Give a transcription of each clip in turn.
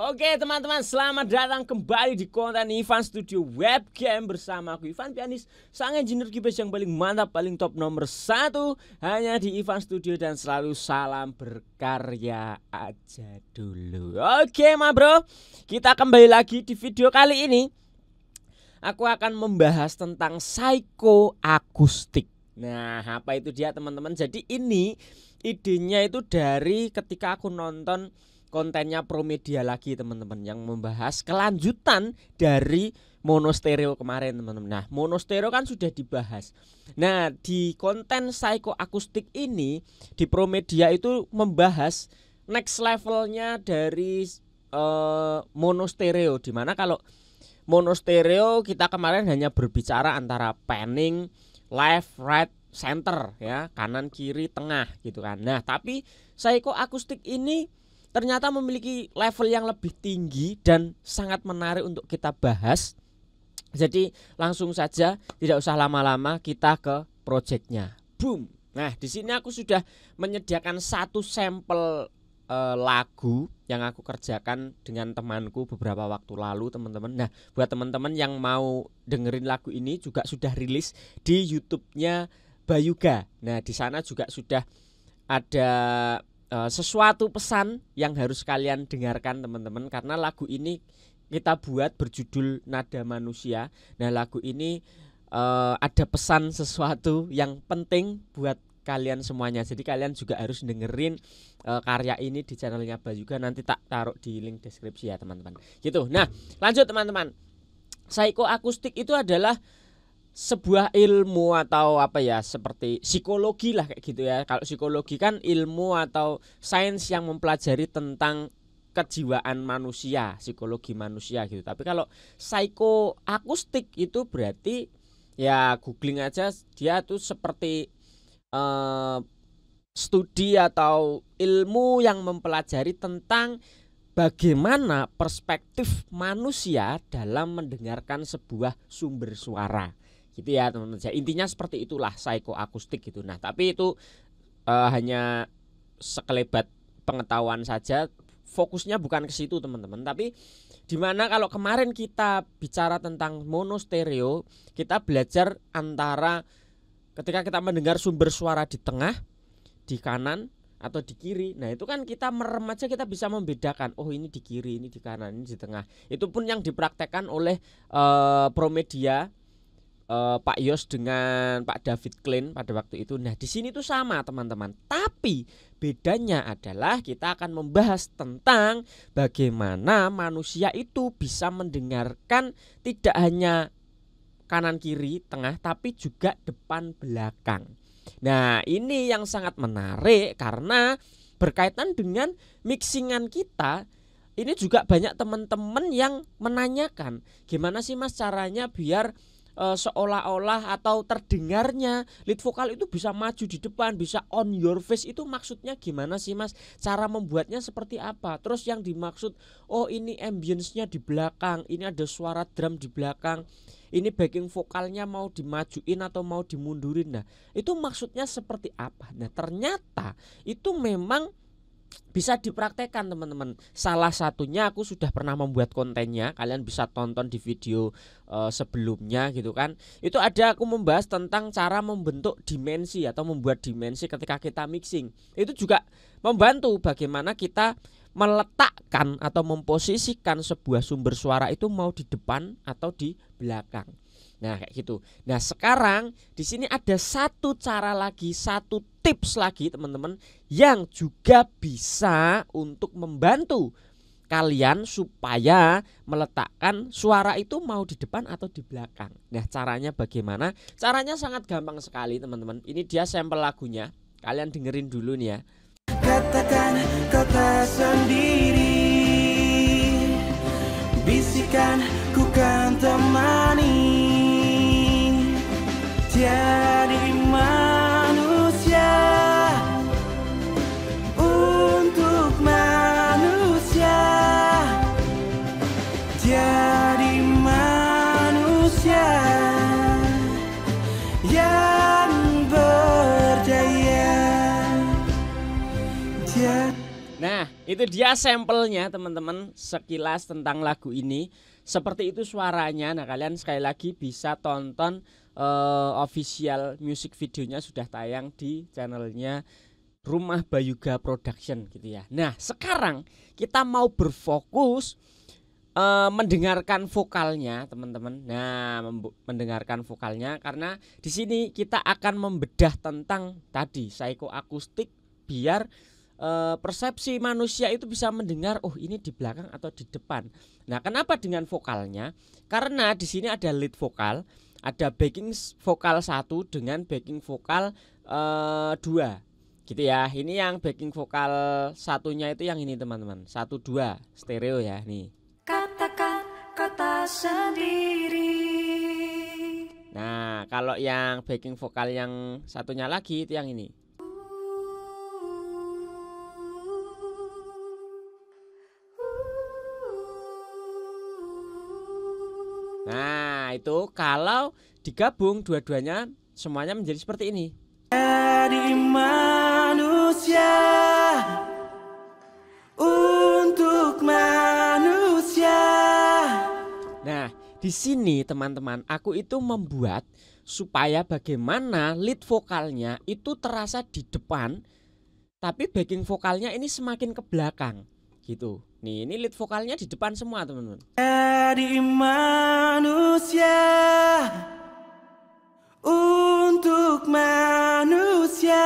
Oke teman-teman, selamat datang kembali di konten Ivan Studio Webcam bersama aku Ivan Pianis, sang engineer keyboard yang paling mantap, paling top nomor 1 hanya di Ivan Studio, dan selalu salam berkarya aja dulu. Oke ma bro, kita kembali lagi di video kali ini. Aku akan membahas tentang psychoakustik. Nah, apa itu dia teman-teman? Jadi ini idenya itu dari ketika aku nonton kontennya Promedia lagi teman-teman, yang membahas kelanjutan dari monostereo kemarin teman-teman. Nah, monostereo kan sudah dibahas. Nah, di konten psychoakustik ini di Promedia itu membahas next levelnya dari monostereo, dimana kalau monostereo kita kemarin hanya berbicara antara panning, left, right, center ya, kanan, kiri, tengah gitu kan. Nah, tapi psychoakustik ini ternyata memiliki level yang lebih tinggi dan sangat menarik untuk kita bahas. Jadi langsung saja, tidak usah lama-lama, kita ke projectnya. Boom. Nah, di sini aku sudah menyediakan satu sampel lagu yang aku kerjakan dengan temanku beberapa waktu lalu teman-teman. Nah, buat teman-teman yang mau dengerin lagu ini juga sudah rilis di YouTube-nya Bayuga. Nah, di sana juga sudah ada sesuatu pesan yang harus kalian dengarkan teman-teman, karena lagu ini kita buat berjudul Nada Manusia. Nah, lagu ini ada pesan sesuatu yang penting buat kalian semuanya. Jadi kalian juga harus dengerin karya ini di channelnya Bayuga, nanti tak taruh di link deskripsi ya teman-teman. Gitu. Nah, lanjut teman-teman. Psychoakustik itu adalah sebuah ilmu atau apa ya, seperti psikologi lah kayak gitu ya. Kalau psikologi kan ilmu atau sains yang mempelajari tentang kejiwaan manusia, psikologi manusia gitu. Tapi kalau psychoakustik itu berarti ya googling aja, dia tuh seperti studi atau ilmu yang mempelajari tentang bagaimana perspektif manusia dalam mendengarkan sebuah sumber suara. Gitu ya teman-teman. Intinya seperti itulah psychoakustik gitu. Nah, tapi itu hanya sekelebat pengetahuan saja. Fokusnya bukan ke situ teman-teman. Tapi dimana kalau kemarin kita bicara tentang monostereo, kita belajar antara ketika kita mendengar sumber suara di tengah, di kanan, atau di kiri. Nah, itu kan kita merem aja kita bisa membedakan. Oh, ini di kiri, ini di kanan, ini di tengah. Itu pun yang dipraktekkan oleh Promedia, Pak Yos dengan Pak David Klein pada waktu itu. Nah, di sini tuh sama teman-teman. Tapi bedanya adalah kita akan membahas tentang bagaimana manusia itu bisa mendengarkan tidak hanya kanan kiri tengah, tapi juga depan belakang. Nah, ini yang sangat menarik karena berkaitan dengan mixingan kita. Ini juga banyak teman-teman yang menanyakan, gimana sih Mas caranya biar seolah-olah atau terdengarnya lead vokal itu bisa maju di depan, bisa on your face. Itu maksudnya gimana sih Mas? Cara membuatnya seperti apa? Terus yang dimaksud, oh ini ambience-nya di belakang, ini ada suara drum di belakang, ini backing vokalnya mau dimajuin atau mau dimundurin. Nah, itu maksudnya seperti apa? Nah, ternyata itu memang bisa dipraktekkan teman-teman. Salah satunya aku sudah pernah membuat kontennya, kalian bisa tonton di video sebelumnya gitu kan. Itu ada aku membahas tentang cara membentuk dimensi atau membuat dimensi ketika kita mixing. Itu juga membantu bagaimana kita meletakkan atau memposisikan sebuah sumber suara itu mau di depan atau di belakang. Nah, kayak gitu. Nah, sekarang di sini ada satu cara lagi, satu tips lagi teman-teman, yang juga bisa untuk membantu kalian supaya meletakkan suara itu mau di depan atau di belakang. Nah, caranya bagaimana? Caranya sangat gampang sekali teman-teman. Ini dia sampel lagunya. Kalian dengerin dulu nih ya. Katakan kata sendiri, bisikan ku kan temani. Jadi manusia untuk manusia. Jadi manusia yang berjaya. Nah, itu dia sampelnya teman-teman, sekilas tentang lagu ini. Seperti itu suaranya. Nah, kalian sekali lagi bisa tonton official music videonya sudah tayang di channelnya Rumah Bayuga Production gitu ya. Nah, sekarang kita mau berfokus mendengarkan vokalnya teman-teman. Nah, mendengarkan vokalnya karena di sini kita akan membedah tentang tadi psikoakustik biar persepsi manusia itu bisa mendengar, oh ini di belakang atau di depan. Nah, kenapa dengan vokalnya? Karena di sini ada lead vokal, ada backing vokal 1 dengan backing vokal 2. Gitu ya. Ini yang backing vokal satunya itu yang ini teman-teman. 1 2 stereo ya nih. Katakan kata sendiri. Nah, kalau yang backing vokal yang satunya lagi itu yang ini. Nah, itu kalau digabung dua-duanya semuanya menjadi seperti ini. Jadi manusia untuk manusia. Nah, di sini teman-teman, aku itu membuat supaya bagaimana lead vokalnya itu terasa di depan, tapi backing vokalnya ini semakin ke belakang, gitu. Nih, ini lead vokalnya di depan semua teman-teman. Jadi manusia untuk manusia.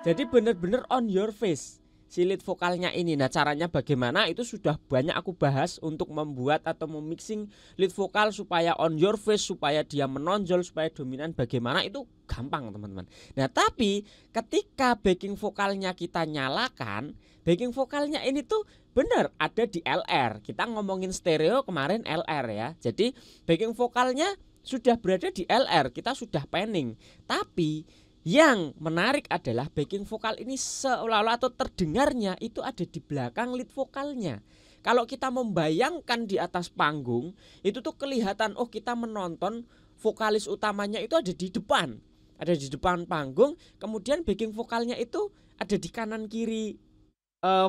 Jadi bener-bener on your face si lead vokalnya ini. Nah, caranya bagaimana itu sudah banyak aku bahas untuk membuat atau memixing lead vokal supaya on your face, supaya dia menonjol, supaya dominan. Bagaimana itu gampang teman-teman. Nah, tapi ketika backing vokalnya kita nyalakan, backing vokalnya ini tuh bener ada di LR. Kita ngomongin stereo kemarin LR ya. Jadi backing vokalnya sudah berada di LR, kita sudah panning. Tapi yang menarik adalah backing vokal ini seolah-olah atau terdengarnya itu ada di belakang lead vokalnya. Kalau kita membayangkan di atas panggung, itu tuh kelihatan, oh kita menonton vokalis utamanya itu ada di depan. Ada di depan panggung, kemudian backing vokalnya itu ada di kanan kiri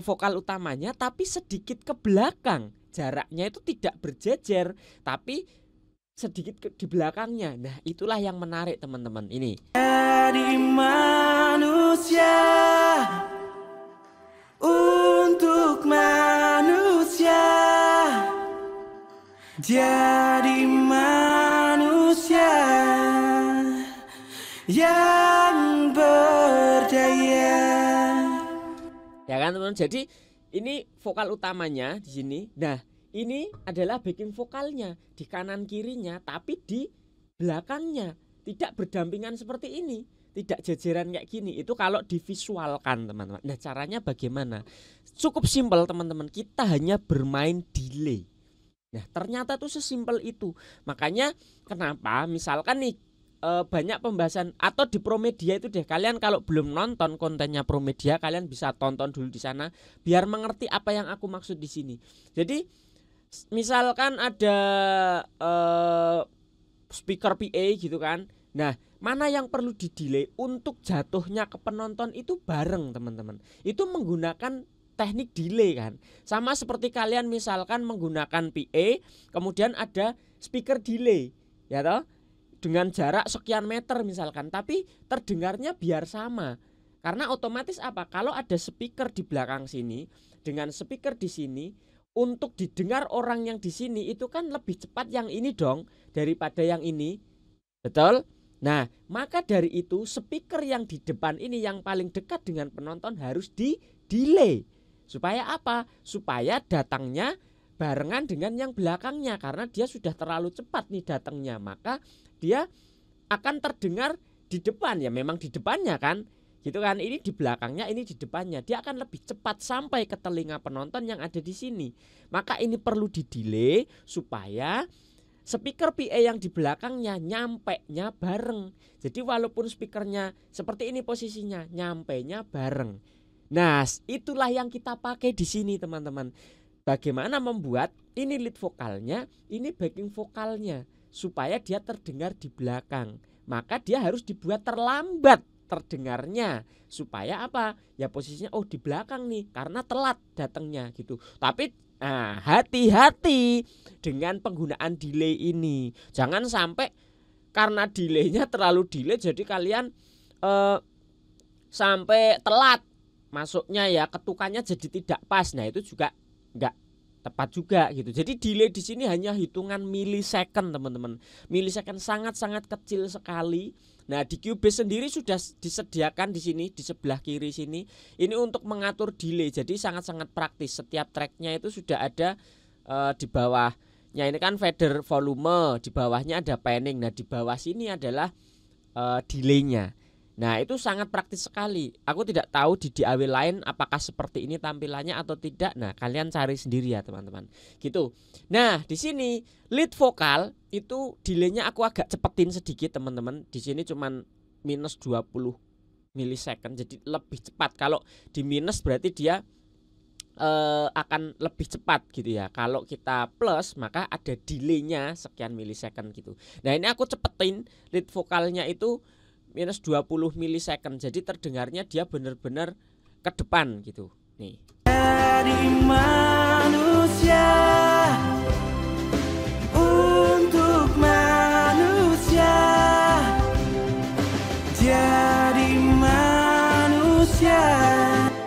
vokal utamanya, tapi sedikit ke belakang. Jaraknya itu tidak berjejer, tapi sedikit di belakangnya. Nah, itulah yang menarik teman-teman. Ini. Jadi manusia untuk manusia. Jadi manusia yang berdaya. Ya kan teman-teman. Jadi ini vokal utamanya di sini. Nah, ini adalah backing vokalnya di kanan kirinya, tapi di belakangnya tidak berdampingan seperti ini, tidak jejeran kayak gini. Itu kalau divisualkan teman-teman. Nah, caranya bagaimana? Cukup simpel teman-teman. Kita hanya bermain delay. Nah, ternyata tuh sesimpel itu. Makanya kenapa misalkan nih banyak pembahasan atau di Promedia itu deh, kalian kalau belum nonton kontennya Promedia, kalian bisa tonton dulu di sana biar mengerti apa yang aku maksud di sini. Jadi misalkan ada speaker PA gitu kan. Nah, mana yang perlu di delay untuk jatuhnya ke penonton itu bareng teman-teman. Itu menggunakan teknik delay kan. Sama seperti kalian misalkan menggunakan PA, kemudian ada speaker delay, ya toh? Dengan jarak sekian meter misalkan, tapi terdengarnya biar sama. Karena otomatis apa? Kalau ada speaker di belakang sini dengan speaker di sini, untuk didengar orang yang di sini itu kan lebih cepat yang ini dong daripada yang ini. Betul? Nah, maka dari itu speaker yang di depan ini yang paling dekat dengan penonton harus di delay. Supaya apa? Supaya datangnya barengan dengan yang belakangnya, karena dia sudah terlalu cepat nih datangnya, maka dia akan terdengar di depan. Ya memang di depannya kan, gitu kan. Ini di belakangnya, ini di depannya. Dia akan lebih cepat sampai ke telinga penonton yang ada di sini. Maka ini perlu di delay supaya speaker PA yang di belakangnya nyampe-nya bareng. Jadi walaupun speakernya seperti ini posisinya, nyampe-nya bareng. Nah, itulah yang kita pakai di sini teman-teman. Bagaimana membuat ini lead vokalnya, ini backing vokalnya, supaya dia terdengar di belakang. Maka dia harus dibuat terlambat terdengarnya. Supaya apa? Ya posisinya di belakang nih karena telat datangnya gitu. Tapi hati-hati dengan penggunaan delay ini. Jangan sampai karena delaynya terlalu delay jadi kalian sampai telat masuknya ya, ketukannya jadi tidak pas. Nah itu juga enggak tepat juga gitu. Jadi delay di sini hanya hitungan milisecond teman-teman. Milisecond sangat-sangat kecil sekali. Nah di Cubase sendiri sudah disediakan di sini di sebelah kiri sini. Ini untuk mengatur delay. Jadi sangat-sangat praktis. Setiap tracknya itu sudah ada di bawahnya. Ini kan fader volume, di bawahnya ada panning. Nah di bawah sini adalah delaynya. Nah itu sangat praktis sekali. Aku tidak tahu di DAW lain apakah seperti ini tampilannya atau tidak. Nah kalian cari sendiri ya teman-teman. Gitu. Nah di sini lead vokal itu delaynya aku agak cepetin sedikit teman-teman. Di sini cuman minus 20 milisecond. Jadi lebih cepat. Kalau di minus berarti dia akan lebih cepat gitu ya. Kalau kita plus maka ada delaynya sekian milisecond gitu. Nah ini aku cepetin lead vokalnya itu minus 20 milisecond. Jadi terdengarnya dia benar-benar ke depan gitu. Nih. Jadi manusia untuk manusia. Jadi manusia.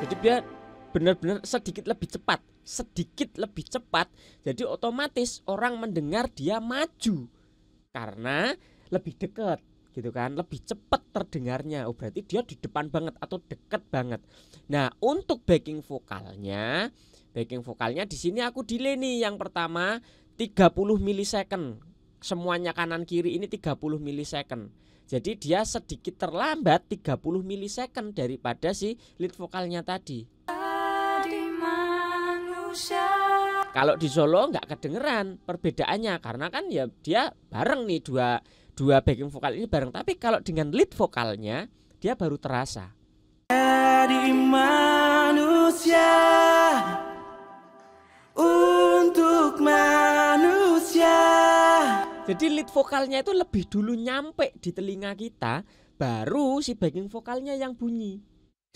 Jadi dia benar-benar sedikit lebih cepat. Jadi otomatis orang mendengar dia maju karena lebih dekat. Gitu kan, lebih cepat terdengarnya. Berarti dia di depan banget atau deket banget. Nah untuk backing vokalnya di sini aku delay nih. Yang pertama 30 milisecond. Semuanya kanan kiri ini 30 milisecond. Jadi dia sedikit terlambat 30 milisecond daripada si lead vokalnya tadi. Kalau di solo nggak kedengeran perbedaannya karena kan ya dia bareng nih dua backing vokal ini bareng. Tapi kalau dengan lead vokalnya dia baru terasa. Jadi manusia untuk manusia. Jadi lead vokalnya itu lebih dulu nyampe di telinga kita, baru si backing vokalnya yang bunyi.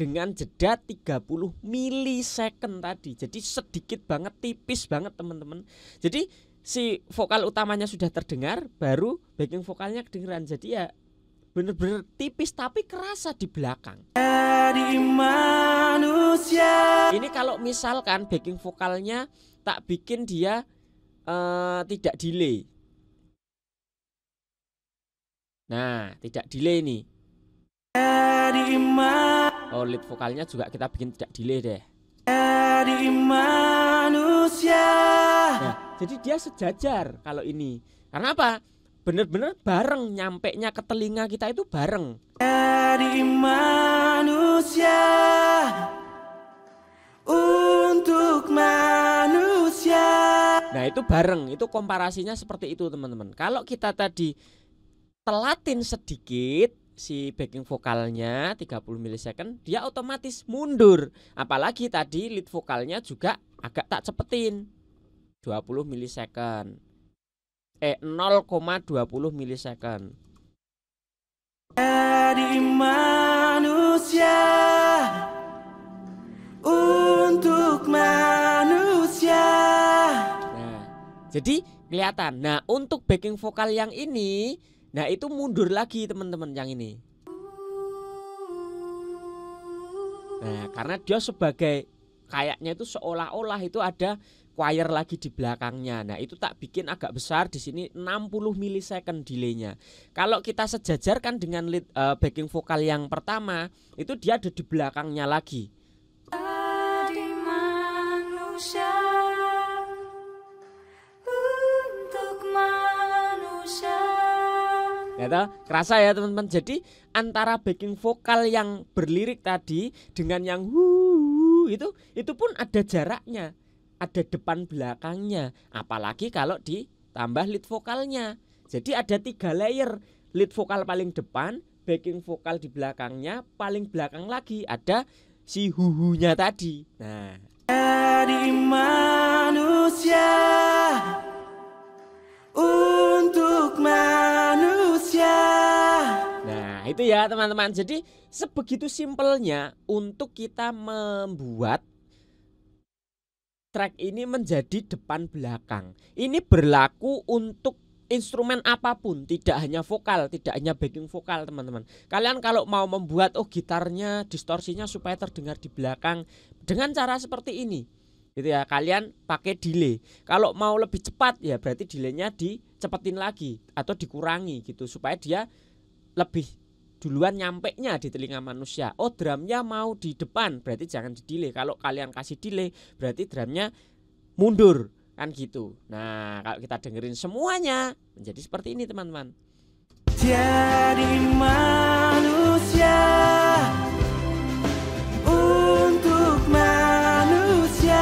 Dengan jeda 30 milisecond tadi. Jadi sedikit banget, tipis banget teman-teman. Jadi si vokal utamanya sudah terdengar, baru backing vokalnya kedengeran. Jadi ya bener-bener tipis tapi kerasa di belakang. Jadi manusia. Ini kalau misalkan backing vokalnya tak bikin dia tidak delay. Nah tidak delay nih. Lead vokalnya juga kita bikin tidak delay deh. Jadi manusia. Nah, jadi dia sejajar kalau ini. Karena apa? Bener-bener bareng, nyampe nya ke telinga kita itu bareng. Jadi manusia untuk manusia. Nah itu bareng, itu komparasinya seperti itu teman-teman. Kalau kita tadi telatin sedikit si backing vokalnya 30 milisecond, dia otomatis mundur. Apalagi tadi lead vokalnya juga agak tak cepetin 20 milisecond 0,20 milisecond. Jadi manusia untuk manusia. Nah, jadi kelihatan. Nah, untuk backing vokal yang ini, nah itu mundur lagi teman-teman yang ini. Nah, karena dia sebagai kayaknya itu seolah-olah itu ada choir lagi di belakangnya. Nah, itu tak bikin agak besar di sini 60 milisecond delaynya. Kalau kita sejajarkan dengan lead, backing vokal yang pertama, itu dia ada di belakangnya lagi. Jadi manusia untuk manusia. Ya, kerasa ya teman-teman. Jadi antara backing vokal yang berlirik tadi dengan yang itu pun ada jaraknya, ada depan belakangnya. Apalagi kalau ditambah lead vokalnya. Jadi ada 3 layer. Lead vokal paling depan, backing vokal di belakangnya, paling belakang lagi ada si huhunya tadi. Nah, Jadi manusia untuk manusia. nah itu ya teman-teman. Jadi Sebegitu simpelnya untuk kita membuat track ini menjadi depan belakang. Ini berlaku untuk instrumen apapun, tidak hanya vokal, tidak hanya backing vokal, teman-teman. Kalian kalau mau membuat gitarnya distorsinya supaya terdengar di belakang dengan cara seperti ini, gitu ya. Kalian pakai delay. Kalau mau lebih cepat ya berarti delaynya dicepetin lagi atau dikurangi gitu supaya dia lebih duluan nyampenya di telinga manusia. Drumnya mau di depan berarti jangan di delay. Kalau kalian kasih delay berarti drumnya mundur kan gitu. Nah, kalau kita dengerin semuanya menjadi seperti ini, teman-teman. Jadi manusia untuk manusia.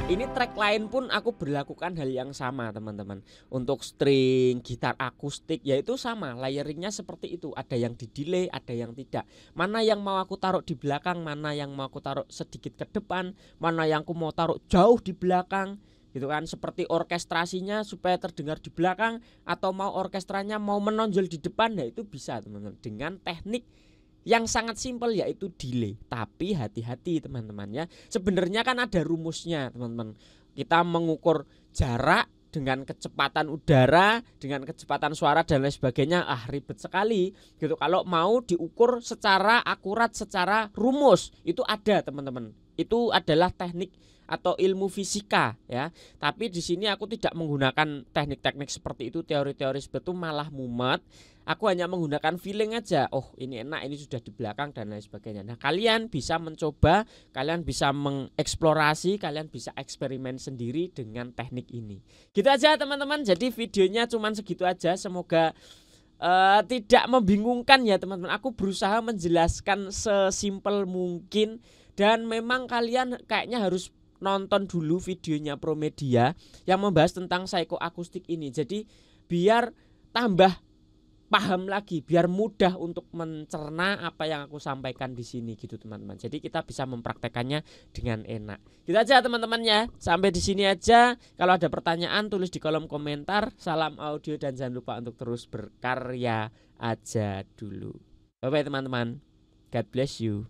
Ini track lain pun aku berlakukan hal yang sama, teman-teman. Untuk string, gitar akustik yaitu sama, layeringnya seperti itu. Ada yang di delay, ada yang tidak. Mana yang mau aku taruh di belakang, mana yang mau aku taruh sedikit ke depan, mana yang aku mau taruh jauh di belakang, gitu kan. Seperti orkestrasinya supaya terdengar di belakang, atau mau orkestranya mau menonjol di depan, nah itu bisa, teman-teman, dengan teknik yang sangat simpel yaitu delay. Tapi hati-hati, teman-teman ya. Sebenarnya kan ada rumusnya, teman-teman. Kita mengukur jarak dengan kecepatan udara, dengan kecepatan suara dan lain sebagainya. Ribet sekali gitu. Kalau mau diukur secara akurat, secara rumus, itu ada, teman-teman. Itu adalah teknik atau ilmu fisika ya. Tapi di sini aku tidak menggunakan teknik-teknik seperti itu, teori-teori seperti itu malah mumet. Aku hanya menggunakan feeling aja. Ini enak, ini sudah di belakang dan lain sebagainya. Nah, kalian bisa mencoba, kalian bisa mengeksplorasi, kalian bisa eksperimen sendiri dengan teknik ini. Gitu aja, teman-teman. Jadi videonya cuman segitu aja. Semoga tidak membingungkan ya, teman-teman. Aku berusaha menjelaskan sesimpel mungkin dan memang kalian kayaknya harus nonton dulu videonya Promedia yang membahas tentang psychoakustik ini. Jadi biar tambah paham lagi, biar mudah untuk mencerna apa yang aku sampaikan di sini gitu, teman-teman. Jadi kita bisa mempraktekannya dengan enak. Gitu aja, teman-teman ya. Sampai di sini aja. Kalau ada pertanyaan tulis di kolom komentar. Salam audio dan jangan lupa untuk terus berkarya aja dulu. Bye bye, teman-teman. God bless you.